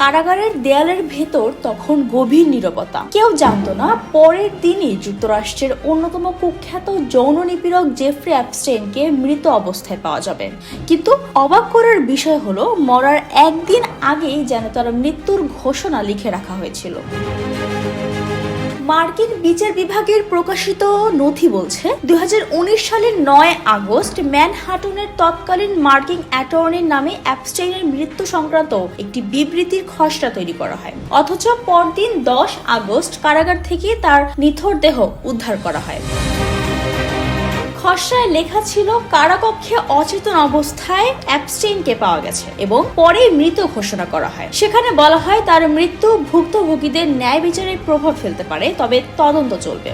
কারাগারের দেয়ালের ভেতর তখন গভীর নীরবতা। কেউ জানতো না পরের দিনই যুক্তরাষ্ট্রের অন্যতম কুখ্যাত যৌন নিপীড়ক জেফ্রি অ্যাপস্টেইনকে মৃত অবস্থায় পাওয়া যাবে। কিন্তু অবাক করার বিষয় হলো, মরার একদিন আগেই যেন তার মৃত্যুর ঘোষণা লিখে রাখা হয়েছিল। মার্কিন বিচার বিভাগের প্রকাশিত নথি বলছে 2019 সালের 9 আগস্ট ম্যানহাটনের তৎকালীন মার্কিন অ্যাটর্নির নামে অ্যাপস্টেইনের মৃত্যু সংক্রান্ত একটি বিবৃতির খসড়া তৈরি করা হয়। অথচ পরদিন 10 আগস্ট কারাগার থেকে তার নিথর দেহ উদ্ধার করা হয়। খসড়ায় লেখা ছিল কারাকক্ষে অচেতন অবস্থায় অ্যাপস্টেইনকে পাওয়া গেছে এবং পরে মৃত ঘোষণা করা হয়। সেখানে বলা হয় তার মৃত্যু ভুক্তভোগীদের ন্যায় বিচারে প্রভাব ফেলতে পারে, তবে তদন্ত চলবে।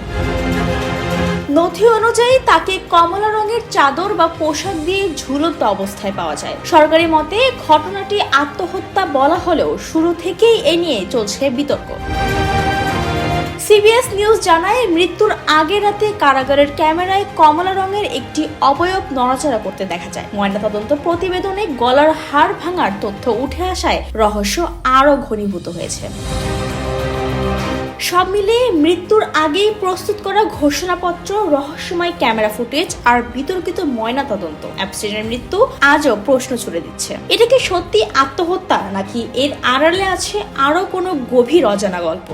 নথি অনুযায়ী তাকে কমলা রঙের চাদর বা পোশাক দিয়ে ঝুলন্ত অবস্থায় পাওয়া যায়। সরকারি মতে ঘটনাটি আত্মহত্যা বলা হলেও শুরু থেকেই এ নিয়ে চলছে বিতর্ক। সিবিএস নিউজ জানায়, মৃত্যুর আগের রাতে কারাগারের ক্যামেরায় কমলা রঙের একটি অবয়ব নড়াচড়া করতে দেখা যায়। ময়নাতদন্ত প্রতিবেদনে গলার হাড় ভাঙার তথ্য উঠে আসায় রহস্য আরও ঘনীভূত হয়েছে। সব মিলিয়ে মৃত্যুর আগেই প্রস্তুত করা ঘোষণাপত্র, রহস্যময় ক্যামেরা ফুটেজ আর বিতর্কিত ময়নাতদন্ত অ্যাপস্টেইনের মৃত্যু আজও প্রশ্ন ছুড়ে দিচ্ছে। এটা কি সত্যি আত্মহত্যা, নাকি এর আড়ালে আছে আরও কোনো গভীর অজানা গল্প?